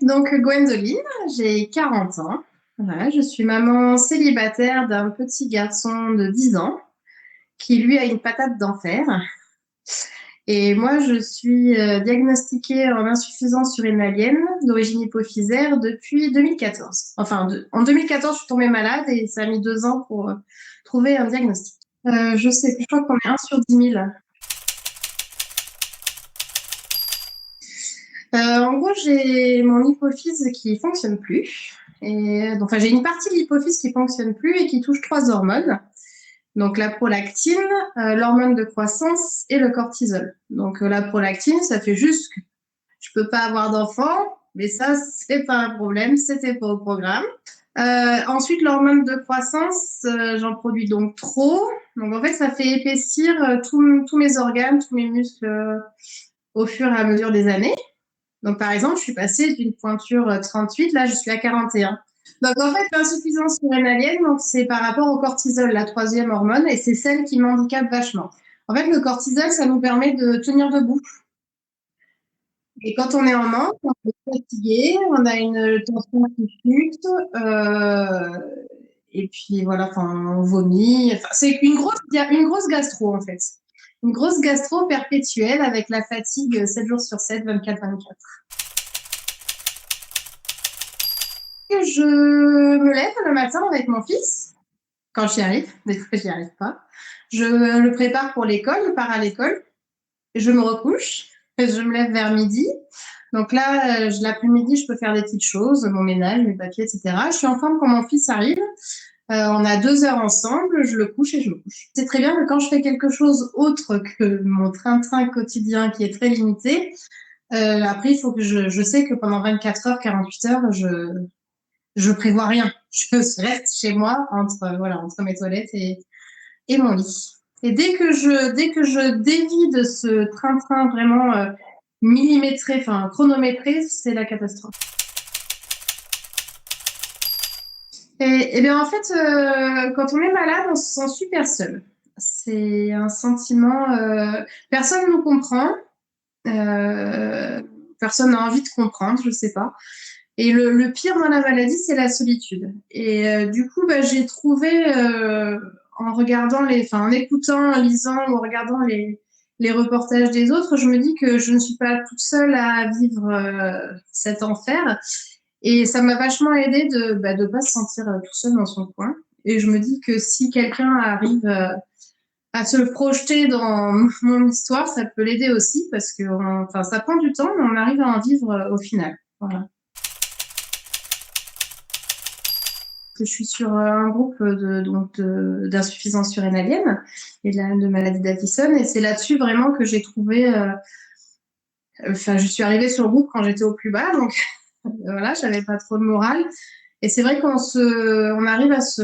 Donc, Gwendoline, j'ai 40 ans. Voilà, je suis maman célibataire d'un petit garçon de 10 ans qui, lui, a une patate d'enfer. Et moi, je suis diagnostiquée en insuffisance urinienne d'origine hypophysaire depuis 2014. Enfin, en 2014, je suis tombée malade et ça a mis 2 ans pour trouver un diagnostic. Je sais plus, je crois qu'on est 1 sur 10 000. En gros, j'ai mon hypophyse qui fonctionne plus. Et donc, enfin, j'ai une partie de l'hypophyse qui fonctionne plus et qui touche 3 hormones. Donc, la prolactine, l'hormone de croissance et le cortisol. Donc, la prolactine, ça fait juste que je peux pas avoir d'enfant, mais ça, c'est pas un problème, c'était pas au programme. Ensuite, l'hormone de croissance, j'en produis donc trop. Donc, en fait, ça fait épaissir tous mes organes, tous mes muscles au fur et à mesure des années. Donc, par exemple, je suis passée d'une pointure 38, là, je suis à 41. Donc, en fait, l'insuffisance rénalienne, donc, c'est par rapport au cortisol, la troisième hormone, et c'est celle qui m'handicape vachement. En fait, le cortisol, ça nous permet de tenir debout. Et quand on est en manque, on est fatigué, on a une tension qui chute, et puis voilà, enfin, on vomit. Enfin, c'est une grosse gastro, en fait. Une grosse gastro perpétuelle avec la fatigue 7 jours sur 7, 24/24. Je me lève le matin avec mon fils, quand j'y arrive, des fois j'y arrive pas. Je le prépare pour l'école, il part à l'école, je me recouche, je me lève vers midi. Donc là, l'après-midi, je peux faire des petites choses, mon ménage, mes papiers, etc. Je suis en forme quand mon fils arrive. On a 2 heures ensemble, je le couche et je me couche. C'est très bien que quand je fais quelque chose autre que mon train-train quotidien qui est très limité, après, il faut que je sais que pendant 24 heures, 48 heures, je prévois rien. Je reste chez moi entre mes toilettes et mon lit. Et dès que je dévie de ce train-train vraiment millimétré, enfin chronométré, c'est la catastrophe. Et bien en fait, quand on est malade, on se sent super seul. C'est un sentiment, personne ne nous comprend, euh, personne n'a envie de comprendre, je sais pas. Et le pire dans la maladie, c'est la solitude. Et du coup, bah, j'ai trouvé, en regardant en écoutant, en lisant ou en regardant les reportages des autres, je me dis que je ne suis pas toute seule à vivre cet enfer. Et ça m'a vachement aidé de ne pas se sentir tout seul dans son coin. Et je me dis que si quelqu'un arrive à se projeter dans mon histoire, ça peut l'aider aussi parce que ça prend du temps, mais on arrive à en vivre au final. Voilà. Que je suis sur un groupe d'insuffisance surrénalienne et de maladie d'Addison. Et c'est là-dessus vraiment que j'ai trouvé. Je suis arrivée sur le groupe quand j'étais au plus bas, donc voilà, j'avais pas trop de morale. Et c'est vrai on arrive à se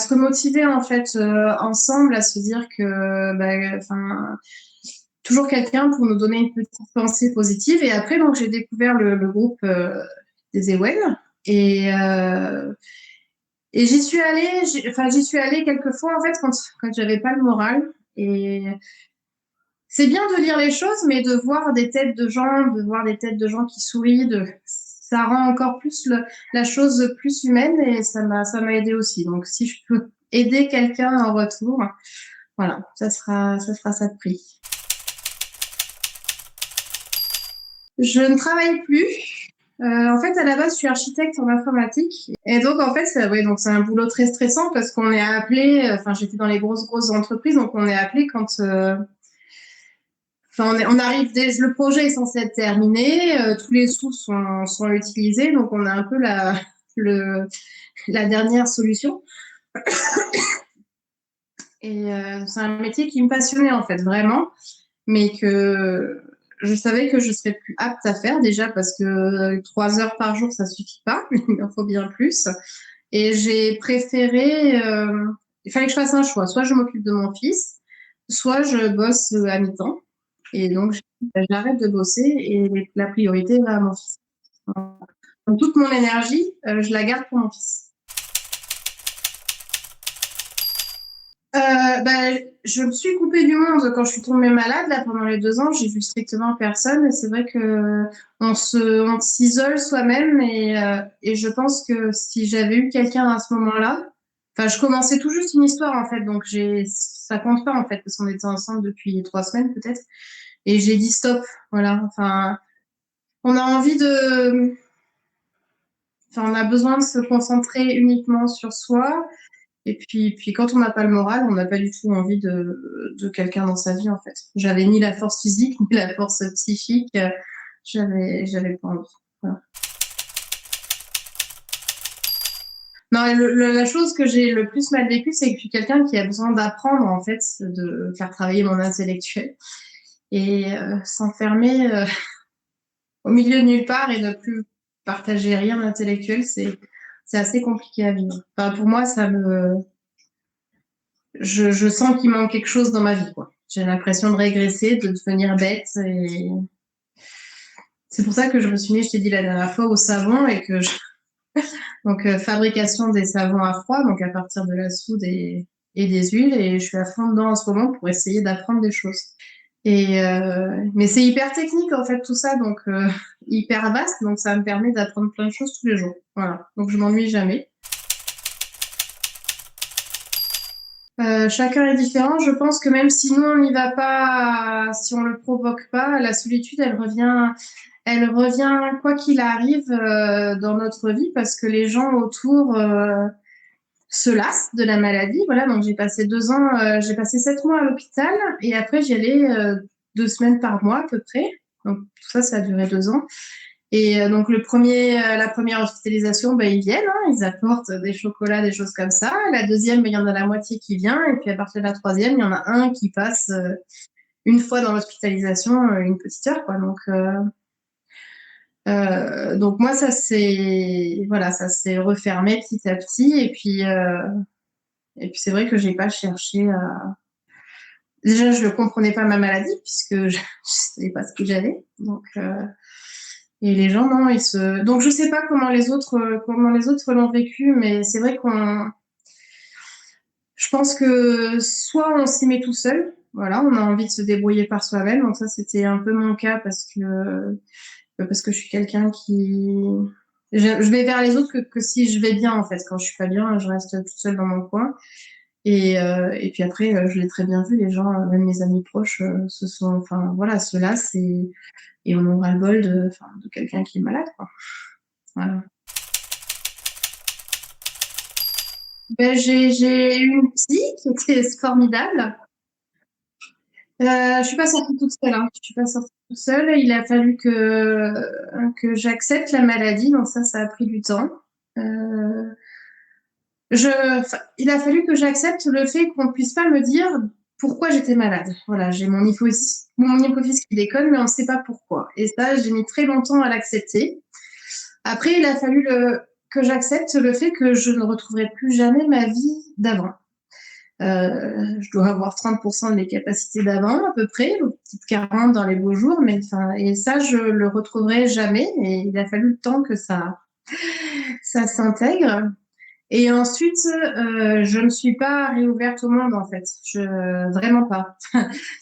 remotiver en fait ensemble, à se dire que, toujours quelqu'un pour nous donner une petite pensée positive. Et après, donc j'ai découvert le groupe des EWEN et j'y suis allée quelques fois en fait quand j'avais pas le moral. Et c'est bien de lire les choses, mais de voir des têtes de gens, de voir des têtes de gens qui sourient, ça rend encore plus la chose plus humaine et ça m'a aidé aussi. Donc si je peux aider quelqu'un en retour, voilà, ça sera ça de prix. Je ne travaille plus. En fait, à la base, je suis architecte en informatique. Et donc, en fait, donc c'est un boulot très stressant parce qu'on est appelé, j'étais dans les grosses entreprises, donc on est appelé quand, on arrive, le projet est censé être terminé, tous les sous sont utilisés, donc on a un peu la dernière solution. Et c'est un métier qui me passionnait, en fait, vraiment, mais que je savais que je serais plus apte à faire déjà parce que 3 heures par jour, ça suffit pas, il en faut bien plus. Et j'ai préféré, il fallait que je fasse un choix. Soit je m'occupe de mon fils, soit je bosse à mi-temps. Et donc, j'arrête de bosser et la priorité va à mon fils. Donc, toute mon énergie, je la garde pour mon fils. Bah, je me suis coupée du monde quand je suis tombée malade. Là, pendant les 2 ans, j'ai vu strictement personne. Et c'est vrai que on s'isole soi-même. Et je pense que si j'avais eu quelqu'un à ce moment-là, enfin, je commençais tout juste une histoire en fait. Donc ça compte pas en fait parce qu'on était ensemble depuis 3 semaines peut-être. Et j'ai dit stop. Voilà. Enfin, on a envie de, enfin, on a besoin de se concentrer uniquement sur soi. Et puis quand on n'a pas le moral, on n'a pas du tout envie de quelqu'un dans sa vie, en fait. J'avais ni la force physique, ni la force psychique. J'avais pas envie. Voilà. Non, la chose que j'ai le plus mal vécue, c'est que je suis quelqu'un qui a besoin d'apprendre, en fait, de faire travailler mon intellectuel. Et s'enfermer au milieu de nulle part et ne plus partager rien d'intellectuel, c'est assez compliqué à vivre. Enfin, pour moi, je sens qu'il manque quelque chose dans ma vie, quoi. J'ai l'impression de régresser, de devenir bête. Et c'est pour ça que je me suis mis, je t'ai dit la dernière fois, au savon et donc fabrication des savons à froid, donc à partir de la soude et des huiles. Et je suis à fond dedans en ce moment pour essayer d'apprendre des choses. Mais c'est hyper technique en fait tout ça, donc hyper vaste, donc ça me permet d'apprendre plein de choses tous les jours. Voilà, donc je m'ennuie jamais. Chacun est différent. Je pense que même si nous, on n'y va pas, si on le provoque pas, la solitude, elle revient quoi qu'il arrive dans notre vie parce que les gens autour se lassent de la maladie. Voilà, donc j'ai passé 2 ans, j'ai passé 7 mois à l'hôpital et après j'y allais 2 semaines par mois à peu près. Donc tout ça, ça a duré 2 ans. Et donc la première hospitalisation, ben, ils viennent, hein, ils apportent des chocolats, des choses comme ça. La deuxième, ben, il y en a la moitié qui vient. Et puis à partir de la troisième, il y en a un qui passe une fois dans l'hospitalisation, une petite heure, quoi. Donc moi, ça s'est refermé petit à petit. Et puis c'est vrai que j'ai pas cherché à... Déjà, je ne comprenais pas ma maladie puisque je ne savais pas ce que j'avais. Et les gens, non, Donc, je sais pas comment les autres l'ont vécu, mais c'est vrai je pense que soit on s'y met tout seul, voilà, on a envie de se débrouiller par soi-même. Donc ça, c'était un peu mon cas parce que je suis quelqu'un je vais vers les autres que si je vais bien, en fait. Quand je suis pas bien, je reste toute seule dans mon coin. Et puis après, je l'ai très bien vu, les gens, même mes amis proches, enfin, voilà, se lassent et on aura le bol enfin, de quelqu'un qui est malade, quoi. Voilà. Ben, j'ai eu une psy qui était formidable. Je suis pas sortie toute seule, hein. Je suis pas sortie toute seule. Il a fallu que j'accepte la maladie, donc ça a pris du temps. Euh, enfin, il a fallu que j'accepte le fait qu'on ne puisse pas me dire pourquoi j'étais malade. Voilà, j'ai mon hypophyse qui déconne, mais on ne sait pas pourquoi. Et ça, j'ai mis très longtemps à l'accepter. Après, il a fallu que j'accepte le fait que je ne retrouverai plus jamais ma vie d'avant. Je dois avoir 30% de mes capacités d'avant, à peu près, ou peut-être 40 dans les beaux jours, mais enfin, et ça, je le retrouverai jamais. Et il a fallu le temps que ça s'intègre. Et ensuite, je ne suis pas réouverte au monde, en fait. Vraiment pas.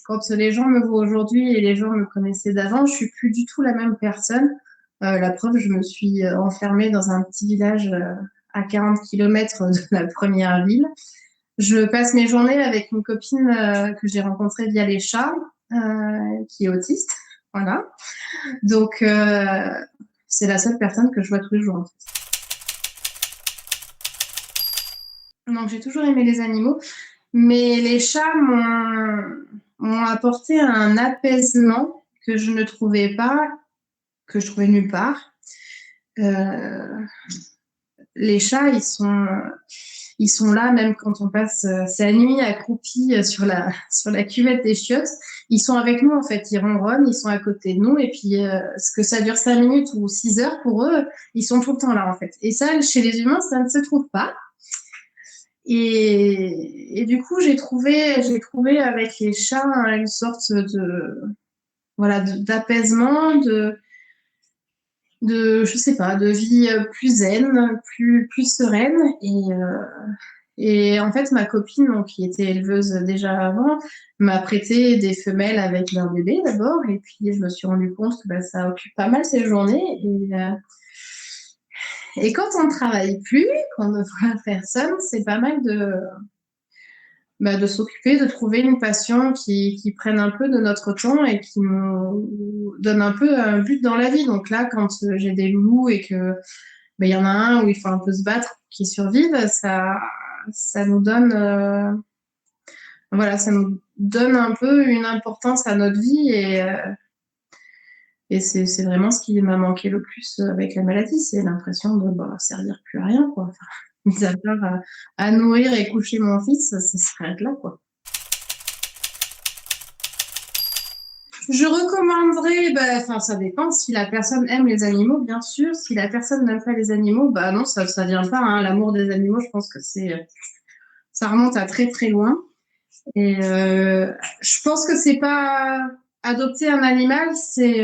Quand les gens me voient aujourd'hui et les gens me connaissaient d'avant, je suis plus du tout la même personne. La preuve, je me suis enfermée dans un petit village à 40 km de la première ville. Je passe mes journées avec une copine que j'ai rencontrée via les chats, qui est autiste. Voilà. Donc, c'est la seule personne que je vois tous les jours, en fait. Donc, j'ai toujours aimé les animaux, mais les chats m'ont apporté un apaisement que je ne trouvais pas, que je trouvais nulle part. Euh, les chats, ils sont là même quand on passe sa nuit accroupis sur la cuvette des chiottes. Ils sont avec nous en fait, ils ronronnent, ils sont à côté de nous et puis ce que ça dure 5 minutes ou 6 heures pour eux, ils sont tout le temps là en fait. Et ça, chez les humains, ça ne se trouve pas. Et du coup, j'ai trouvé avec les chats une sorte voilà, d'apaisement, je sais pas, de vie plus zen, plus sereine. Et en fait, ma copine, donc, qui était éleveuse déjà avant, m'a prêté des femelles avec leur bébé d'abord. Et puis, je me suis rendu compte que bah, ça occupe pas mal ses journées. Et quand on ne travaille plus, qu'on ne voit personne, c'est pas mal de s'occuper, de trouver une passion qui prenne un peu de notre temps et qui nous donne un peu un but dans la vie. Donc là, quand j'ai des loups et que ben, y en a un où il faut un peu se battre pour qu'ils survivent, ça nous donne, voilà, ça nous donne un peu une importance à notre vie et c'est vraiment ce qui m'a manqué le plus avec la maladie, c'est l'impression de bah, servir plus à rien, quoi. Enfin, mis à part à nourrir et coucher mon fils, ça s'arrête là, quoi. Je recommanderais, bah, enfin, ça dépend. Si la personne aime les animaux, bien sûr. Si la personne n'aime pas les animaux, bah non, ça vient pas, hein. L'amour des animaux, je pense que ça remonte à très très loin. Et je pense que c'est pas adopter un animal, c'est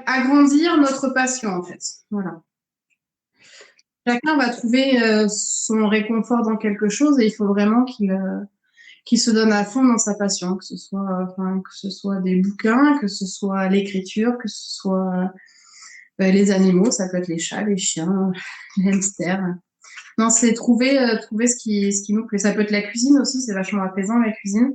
agrandir notre passion en fait. Voilà. Chacun va trouver son réconfort dans quelque chose et il faut vraiment qu'il se donne à fond dans sa passion, que ce soit, enfin, que ce soit des bouquins, que ce soit l'écriture, que ce soit les animaux, ça peut être les chats, les chiens, les hamsters. Non, c'est trouver ce qui nous plaît. Ça peut être la cuisine aussi, c'est vachement apaisant la cuisine.